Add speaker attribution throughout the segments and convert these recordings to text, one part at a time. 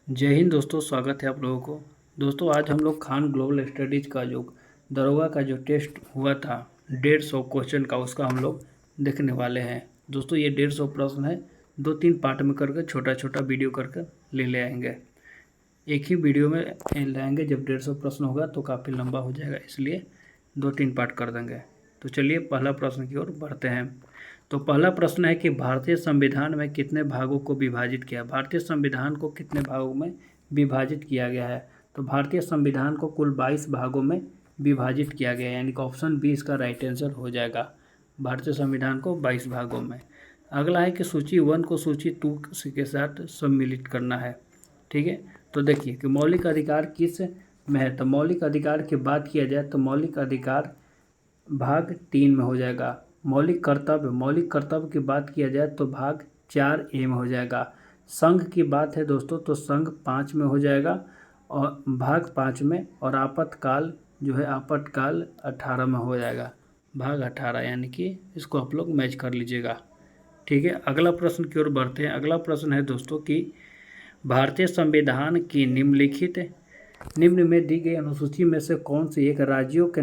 Speaker 1: जय हिंद दोस्तों, स्वागत है आप लोगों को। दोस्तों आज हम लोग खान ग्लोबल स्टडीज़ का जो दरोगा का जो टेस्ट हुआ था 150 क्वेश्चन का, उसका हम लोग देखने वाले हैं। दोस्तों ये 150 प्रश्न है, 2-3 पार्ट में करके छोटा छोटा वीडियो करके ले आएंगे। एक ही वीडियो में लाएंगे। जब 150 प्रश्न होगा तो काफ़ी लंबा हो जाएगा, इसलिए 2-3 पार्ट कर देंगे। तो चलिए पहला प्रश्न की ओर बढ़ते हैं। तो पहला प्रश्न है कि भारतीय संविधान में कितने भागों को विभाजित किया। भारतीय संविधान को कितने भागों में विभाजित किया गया है। तो भारतीय संविधान को कुल 22 भागों में विभाजित किया गया है, यानी कि ऑप्शन बी इसका राइट आंसर हो जाएगा। भारतीय संविधान को 22 भागों में। अगला है कि सूची 1 को सूची 2 के साथ सम्मिलित करना है। ठीक है, तो देखिए कि मौलिक अधिकार किस में है। तो मौलिक अधिकार की बात किया जाए तो मौलिक अधिकार भाग 3 में हो जाएगा। मौलिक कर्तव्य की बात किया जाए तो भाग 4A में हो जाएगा। संघ की बात है दोस्तों तो संघ 5 में हो जाएगा और भाग 5 में। और आपातकाल जो है आपातकाल 18 में हो जाएगा, भाग 18, यानी कि इसको आप लोग मैच कर लीजिएगा। ठीक है, अगला प्रश्न की ओर बढ़ते हैं। अगला प्रश्न है दोस्तों कि भारतीय संविधान की निम्न में दी गई अनुसूची में से कौन सी एक राज्यों के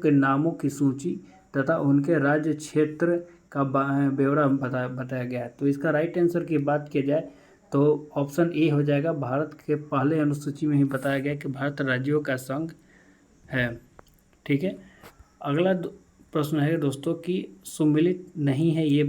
Speaker 1: नामों की सूची तथा उनके राज्य क्षेत्र का ब्यौरा बताया गया है। तो इसका राइट आंसर की बात की जाए तो ऑप्शन ए हो जाएगा। भारत के पहले अनुसूची में ही बताया गया कि भारत राज्यों का संघ है। ठीक है, अगला प्रश्न है दोस्तों कि सुमिलित नहीं है, ये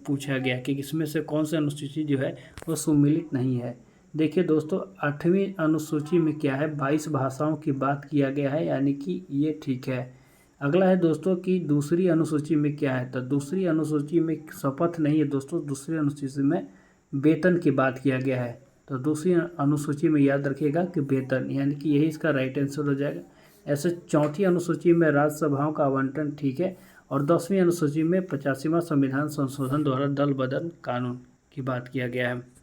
Speaker 1: पूछा गया कि इसमें से कौन सी अनुसूची जो है वो सुमिलित नहीं है। देखिए दोस्तों 8वीं अनुसूची में क्या है, 22 भाषाओं की बात किया गया है, यानी कि ये ठीक है। अगला है दोस्तों कि दूसरी अनुसूची में क्या है। तो दूसरी अनुसूची में शपथ नहीं है दोस्तों, दूसरी अनुसूची में वेतन की बात किया गया है। तो दूसरी अनुसूची में याद रखिएगा कि वेतन, यानी कि यही इसका राइट आंसर हो जाएगा। ऐसे चौथी अनुसूची में राज्यसभाओं का आवंटन ठीक है। और 10वीं अनुसूची में 85वां संविधान संशोधन द्वारा दल बदल कानून की बात किया गया है।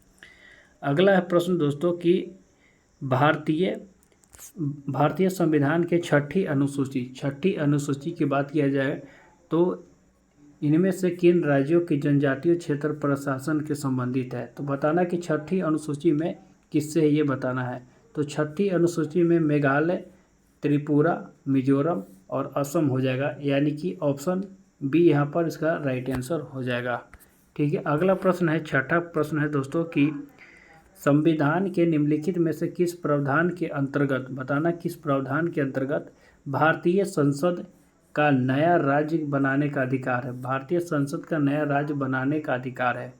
Speaker 1: अगला है प्रश्न दोस्तों कि भारतीय संविधान के छठी अनुसूची की बात किया जाए तो इनमें से किन राज्यों की जनजातीय क्षेत्र प्रशासन के संबंधित है। तो बताना कि छठी अनुसूची में किससे है, ये बताना है। तो छठी अनुसूची में मेघालय, त्रिपुरा, मिजोरम और असम हो जाएगा, यानी कि ऑप्शन बी यहाँ पर इसका राइट आंसर हो जाएगा। ठीक है, अगला प्रश्न है, छठा प्रश्न है दोस्तों कि संविधान के निम्नलिखित में से किस प्रावधान के अंतर्गत, बताना किस प्रावधान के अंतर्गत भारतीय संसद का नया राज्य बनाने का अधिकार है। भारतीय संसद का नया राज्य बनाने का अधिकार है।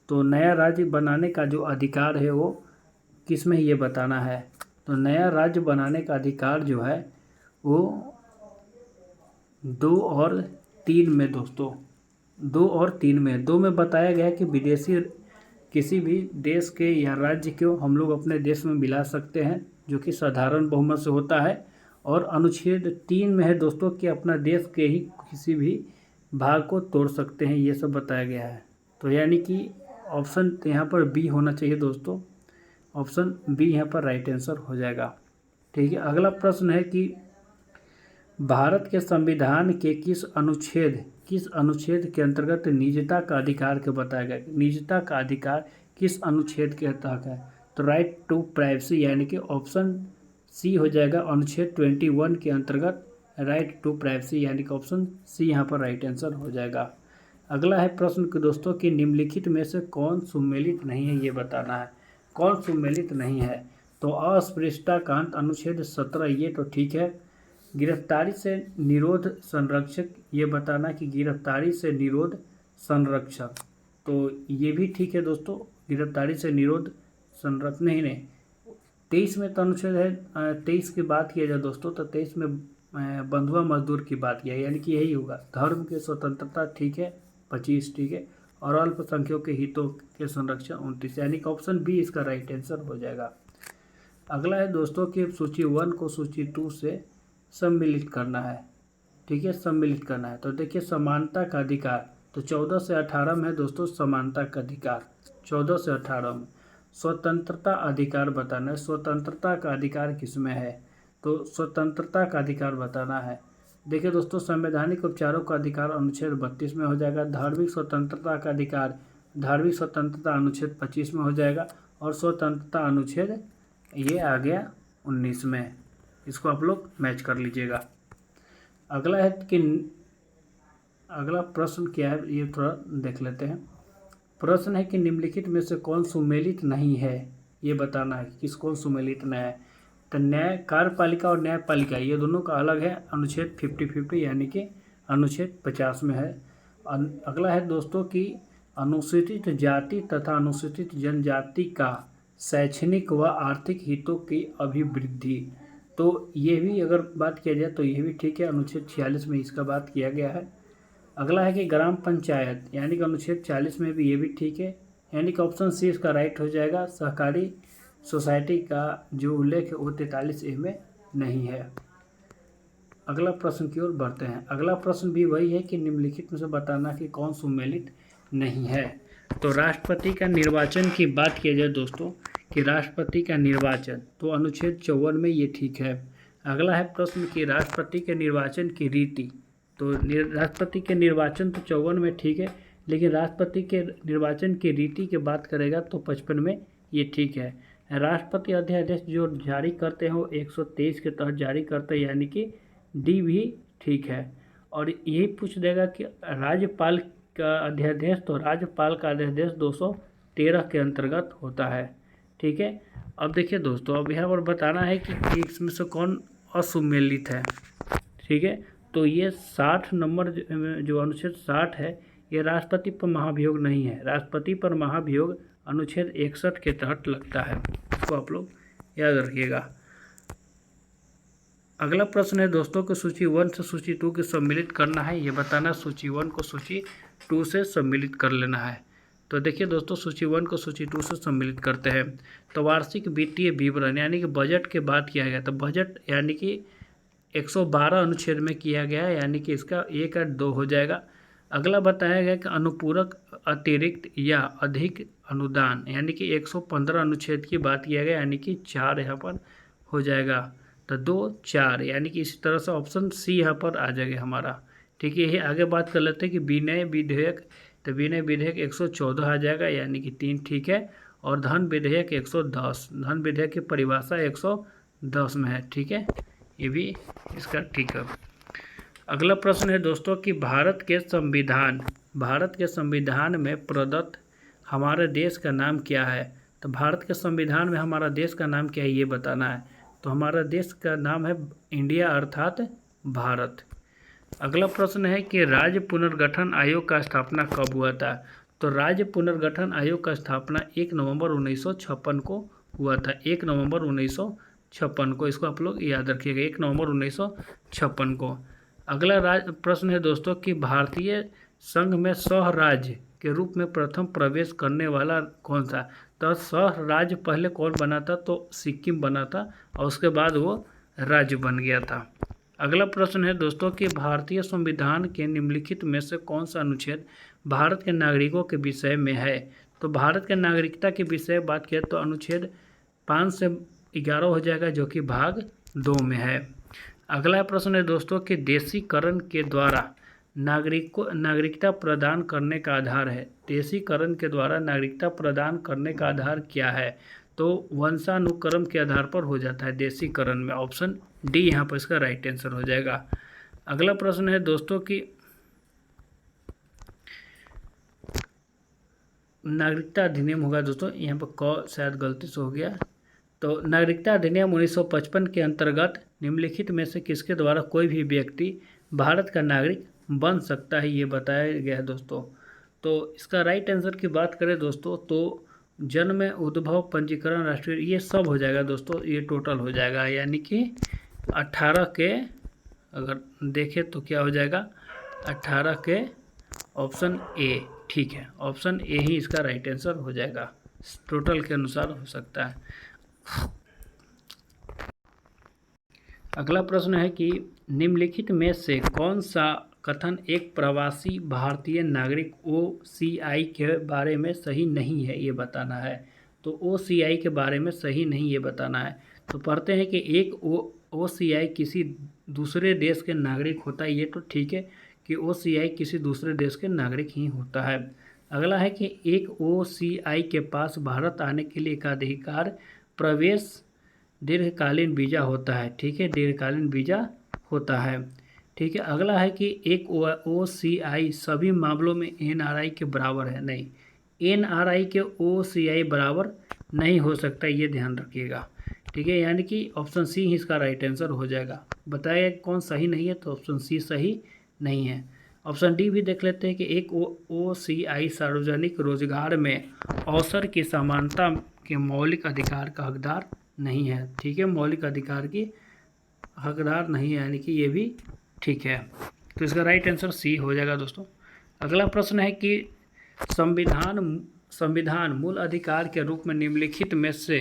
Speaker 1: तो नया राज्य बनाने का जो अधिकार है वो किस में, ये बताना है। तो नया राज्य बनाने का अधिकार जो है वो 2 और 3 में दोस्तों, 2 और 3 में। 2 में बताया गया कि विदेशी किसी भी देश के या राज्य को हम लोग अपने देश में मिला सकते हैं, जो कि साधारण बहुमत से होता है। और अनुच्छेद 3 में है दोस्तों कि अपना देश के ही किसी भी भाग को तोड़ सकते हैं, ये सब बताया गया है। तो यानी कि ऑप्शन यहाँ पर बी होना चाहिए दोस्तों, ऑप्शन बी यहाँ पर राइट आंसर हो जाएगा। ठीक है, अगला प्रश्न है कि भारत के संविधान के किस अनुच्छेद के अंतर्गत निजता का अधिकार के बताया गया। निजता का अधिकार किस अनुच्छेद के तहत है। तो राइट टू प्राइवेसी, यानी कि ऑप्शन सी हो जाएगा। अनुच्छेद 21 के अंतर्गत राइट टू प्राइवेसी, यानी कि ऑप्शन सी यहाँ पर राइट आंसर हो जाएगा। अगला है प्रश्न कि दोस्तों कि निम्नलिखित में से कौन सुमेलित नहीं है, ये बताना है। कौन सुमेलित नहीं है। तो अस्पृश्यता कांड अनुच्छेद 17, ये तो ठीक है। गिरफ्तारी से निरोध संरक्षक, ये बताना कि गिरफ्तारी से निरोध संरक्षक, तो ये भी ठीक है दोस्तों। गिरफ्तारी से निरोध संरक्षक नहीं 23 में तो अनुच्छेद है। 23 की बात किया जाए दोस्तों तो 23 में बंधुआ मजदूर की बात किया, यानी कि यही होगा। धर्म की स्वतंत्रता ठीक है, 25 ठीक है। और अल्पसंख्यकों के हितों के संरक्षण 29, यानी कि ऑप्शन बी इसका राइट आंसर हो जाएगा। अगला है दोस्तों कि सूची 1 को सूची 2 से सम्मिलित करना है। ठीक है, सम्मिलित करना है। तो देखिए समानता का अधिकार, तो 14 से 18 में है दोस्तों समानता का अधिकार। 14 से 18 में स्वतंत्रता अधिकार बताना है। स्वतंत्रता का अधिकार किसमें है। तो स्वतंत्रता का अधिकार बताना है। देखिए दोस्तों संवैधानिक उपचारों का अधिकार अनुच्छेद 32 में हो जाएगा। धार्मिक स्वतंत्रता का अधिकार धार्मिक स्वतंत्रता अनुच्छेद 25 में हो जाएगा, और स्वतंत्रता अनुच्छेद ये आ गया 19 में। इसको आप लोग मैच कर लीजिएगा। अगला है कि अगला प्रश्न क्या है, ये थोड़ा देख लेते हैं। प्रश्न है कि निम्नलिखित में से कौन सुमेलित नहीं है, ये बताना है कि कौन सुमेलित नहीं है। तो न्याय कार्यपालिका और न्यायपालिका ये दोनों का अलग है, अनुच्छेद 50 यानी कि अनुच्छेद 50 में है। अगला है दोस्तों कि अनुसूचित जाति तथा अनुसूचित जनजाति का शैक्षणिक व आर्थिक हितों की अभिवृद्धि, तो ये भी अगर बात किया जाए तो ये भी ठीक है, अनुच्छेद 46 में इसका बात किया गया है। अगला है कि ग्राम पंचायत यानी कि अनुच्छेद 40 में भी ये भी ठीक है, यानी कि ऑप्शन सी इसका राइट हो जाएगा। सहकारी सोसाइटी का जो उल्लेख है वो 43A में नहीं है। अगला प्रश्न की ओर बढ़ते हैं। अगला प्रश्न भी वही है कि निम्नलिखित में से बताना कि कौन सुमेलित नहीं है। तो राष्ट्रपति का निर्वाचन की बात किया जाए दोस्तों कि राष्ट्रपति का निर्वाचन, तो अनुच्छेद 54 में ये ठीक है। अगला है प्रश्न कि राष्ट्रपति के निर्वाचन की रीति, तो राष्ट्रपति के निर्वाचन तो 54 में ठीक है, लेकिन राष्ट्रपति के निर्वाचन की रीति की बात करेगा तो 55 में ये ठीक है। राष्ट्रपति अध्यादेश जो जारी करते हैं वो 123 के तहत जारी करते हैं, यानी कि डी भी ठीक है। और यही पूछ देगा कि राज्यपाल का अध्यादेश, तो राज्यपाल का अध्यादेश 213 के अंतर्गत होता है। ठीक है, अब देखिए दोस्तों, अब यहाँ पर बताना है कि इसमें से कौन असुमेलित है। ठीक है, तो ये 60 नंबर जो अनुच्छेद 60 है ये राष्ट्रपति पर महाभियोग नहीं है। राष्ट्रपति पर महाभियोग अनुच्छेद 61 के तहत लगता है, इसको आप लोग याद रखिएगा। अगला प्रश्न है दोस्तों कि सूची 1 से सूची 2 के सम्मिलित करना है, ये बताना सूची 1 को सूची 2 से सम्मिलित कर लेना है। तो देखिए दोस्तों, सूची 1 को सूची 2 से सम्मिलित करते हैं। तो वार्षिक वित्तीय विवरण यानी कि बजट के बात किया गया, तो बजट यानी कि 112 अनुच्छेद में किया गया है, यानी कि इसका 1 और 2 हो जाएगा। अगला बताया गया कि अनुपूरक अतिरिक्त या अधिक अनुदान यानी कि 115 अनुच्छेद की बात किया गया, यानी कि 4 यहाँ पर हो जाएगा। तो 2 4 यानी कि इसी तरह से ऑप्शन सी यहाँ पर आ जाएगा हमारा। ठीक है, यही आगे बात कर लेते हैं कि विनय विधेयक, तो विनय विधेयक 114 आ जाएगा, यानी कि 3 ठीक है। और धन विधेयक 110, धन विधेयक की परिभाषा 110 में है। ठीक है, ये भी इसका ठीक है। अगला प्रश्न है दोस्तों कि भारत के संविधान में प्रदत्त हमारे देश का नाम क्या है। तो भारत के संविधान में हमारा देश का नाम क्या है ये बताना है। तो हमारा देश का नाम है इंडिया अर्थात भारत। अगला प्रश्न है कि राज्य पुनर्गठन आयोग का स्थापना कब हुआ था। तो राज्य पुनर्गठन आयोग का स्थापना 1 नवंबर 1956 को हुआ था। 1 नवंबर 1956 को, इसको आप लोग याद रखिएगा, 1 नवंबर 1956 को। अगला प्रश्न है दोस्तों कि भारतीय संघ में सह राज्य के रूप में प्रथम प्रवेश करने वाला कौन सा। तो सह राज्य पहले कौन बना था, तो सिक्किम बना था, और उसके बाद वो राज्य बन गया था। अगला प्रश्न है दोस्तों कि भारतीय संविधान के निम्नलिखित में से कौन सा अनुच्छेद भारत के नागरिकों के विषय में है। तो भारत के नागरिकता के विषय बात किया तो अनुच्छेद 5 से 11 हो जाएगा, जो कि भाग 2 में है। अगला प्रश्न है दोस्तों कि देशीकरण के द्वारा नागरिकता प्रदान करने का आधार है। देशीकरण के द्वारा नागरिकता प्रदान करने का आधार क्या है। तो वंशानुक्रम के आधार पर हो जाता है देशीकरण में, ऑप्शन डी यहाँ पर इसका राइट आंसर हो जाएगा। अगला प्रश्न है दोस्तों कि नागरिकता अधिनियम होगा दोस्तों, यहाँ पर क शायद गलती से हो गया। तो नागरिकता अधिनियम 1955 के अंतर्गत निम्नलिखित में से किसके द्वारा कोई भी व्यक्ति भारत का नागरिक बन सकता है, ये बताया गया है दोस्तों। तो इसका राइट आंसर की बात करें दोस्तों तो जन्म, उद्भव, पंजीकरण, राष्ट्रीय, ये सब हो जाएगा दोस्तों, ये टोटल हो जाएगा, यानी कि 18 के अगर देखें तो क्या हो जाएगा 18 के ऑप्शन ए ठीक है, ऑप्शन ए ही इसका राइट आंसर हो जाएगा, टोटल के अनुसार हो सकता है। अगला प्रश्न है कि निम्नलिखित में से कौन सा कथन एक प्रवासी भारतीय नागरिक OCI के बारे में सही नहीं है, ये बताना है। तो OCI के बारे में सही नहीं ये बताना है। तो पढ़ते हैं कि एक OCI किसी दूसरे देश के नागरिक होता है, ये तो ठीक है कि OCI किसी दूसरे देश के नागरिक ही होता है। अगला है कि एक OCI के पास भारत आने के लिए एकाधिकार प्रवेश दीर्घकालीन वीज़ा होता है। ठीक है, दीर्घकालीन वीज़ा होता है। ठीक है, अगला है कि एक OCI सभी मामलों में NRI के बराबर है। नहीं, NRI के OCI बराबर नहीं हो सकता, ये ध्यान रखिएगा। ठीक है, यानी कि ऑप्शन सी ही इसका राइट आंसर हो जाएगा। बताया कौन सही नहीं है, तो ऑप्शन सी सही नहीं है। ऑप्शन डी भी देख लेते हैं कि एक OCI सार्वजनिक रोजगार में अवसर की समानता के मौलिक अधिकार का हकदार नहीं है। ठीक है, मौलिक अधिकार की हकदार नहीं है, यानी कि ये भी ठीक है। तो इसका राइट आंसर सी हो जाएगा दोस्तों। अगला प्रश्न है कि संविधान मूल अधिकार के रूप में निम्नलिखित में से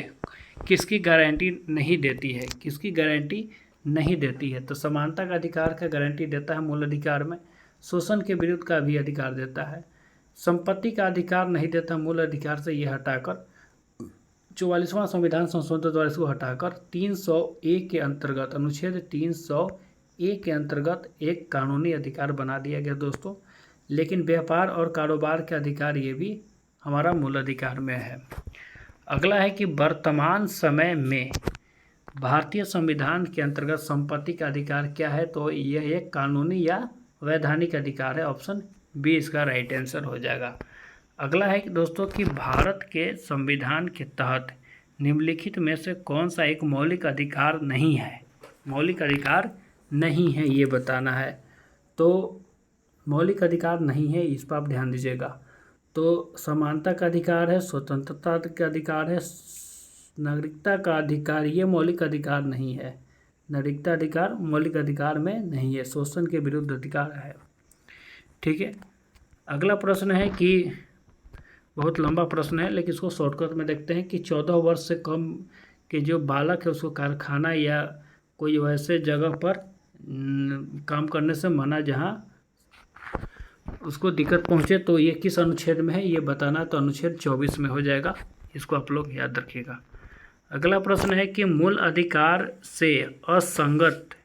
Speaker 1: किसकी गारंटी नहीं देती है? किसकी गारंटी नहीं देती है? तो समानता का अधिकार का गारंटी देता है मूल अधिकार में, शोषण के विरुद्ध का भी अधिकार देता है, संपत्ति का अधिकार नहीं देता मूल अधिकार से, ये हटाकर 44वां संविधान संशोधन द्वारा इसको हटाकर 301 के अंतर्गत, अनुच्छेद 301 के अंतर्गत एक कानूनी अधिकार बना दिया गया दोस्तों। लेकिन व्यापार और कारोबार के अधिकार ये भी हमारा मूल अधिकार में है। अगला है कि वर्तमान समय में भारतीय संविधान के अंतर्गत संपत्ति का अधिकार क्या है? तो यह एक कानूनी या वैधानिक अधिकार है। ऑप्शन बी इसका राइट आंसर हो जाएगा। अगला है कि दोस्तों कि भारत के संविधान के तहत निम्नलिखित में से कौन सा एक मौलिक अधिकार नहीं है? मौलिक अधिकार नहीं है, ये बताना है। तो मौलिक अधिकार नहीं है, इस पर आप ध्यान दीजिएगा। तो समानता का अधिकार है, स्वतंत्रता का अधिकार है, नागरिकता का अधिकार, ये मौलिक अधिकार नहीं है। नागरिकता अधिकार मौलिक अधिकार में नहीं है, शोषण के विरुद्ध अधिकार है। ठीक है, अगला प्रश्न है कि बहुत लंबा प्रश्न है, लेकिन इसको शॉर्टकट में देखते हैं कि 14 वर्ष से कम के जो बालक है उसको कारखाना या कोई वैसे जगह पर काम करने से मना जहाँ उसको दिक्कत पहुँचे, तो ये किस अनुच्छेद में है ये बताना, तो अनुच्छेद 24 में हो जाएगा। इसको आप लोग याद रखिएगा। अगला प्रश्न है कि मूल अधिकार से असंगत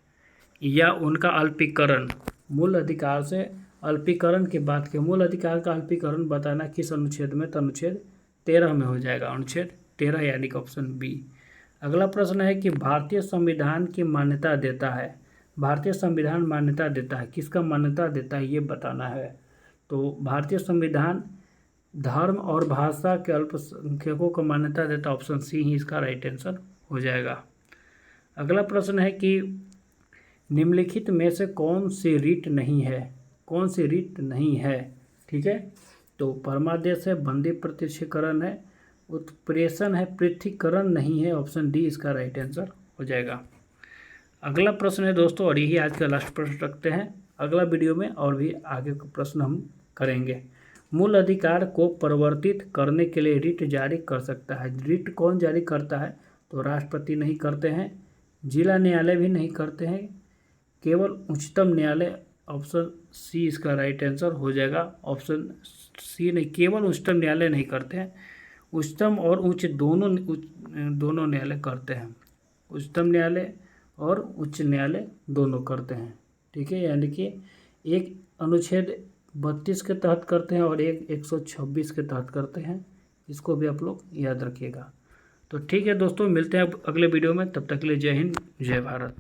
Speaker 1: या उनका अल्पीकरण, मूल अधिकार से अल्पीकरण की बात के मूल अधिकार का अल्पीकरण बताना किस अनुच्छेद में, तो अनुच्छेद 13 में हो जाएगा। अनुच्छेद 13 यानी कि ऑप्शन बी। अगला प्रश्न है कि भारतीय संविधान की मान्यता देता है, भारतीय संविधान मान्यता देता है, किसका मान्यता देता है ये बताना है। तो भारतीय संविधान धर्म और भाषा के अल्पसंख्यकों को मान्यता देता, ऑप्शन सी ही इसका राइट आंसर हो जाएगा। अगला प्रश्न है कि निम्नलिखित में से कौन सी रीट नहीं है? कौन सी रीट नहीं है? ठीक है, तो परमादेश है, बंदी प्रत्यक्षीकरण है, उत्प्रेषण है, पृथकीकरण नहीं है, ऑप्शन डी इसका राइट आंसर हो जाएगा। अगला प्रश्न है दोस्तों, और यही आज का लास्ट प्रश्न रखते हैं। अगला वीडियो में और भी आगे का प्रश्न हम करेंगे। मूल अधिकार को परिवर्तित करने के लिए रिट जारी कर सकता है। रिट कौन जारी करता है? तो राष्ट्रपति नहीं करते हैं, जिला न्यायालय भी नहीं करते हैं, केवल उच्चतम न्यायालय, ऑप्शन सी इसका राइट आंसर हो जाएगा। ऑप्शन सी नहीं, केवल उच्चतम न्यायालय नहीं करते हैं, उच्चतम और उच्च दोनों न्यायालय करते हैं। उच्चतम न्यायालय और उच्च न्यायालय दोनों करते हैं। ठीक है, यानी कि एक अनुच्छेद 32 के तहत करते हैं और एक 126 के तहत करते हैं। इसको भी आप लोग याद रखिएगा। तो ठीक है दोस्तों, मिलते हैं अगले वीडियो में, तब तक के लिए जय हिंद, जय भारत।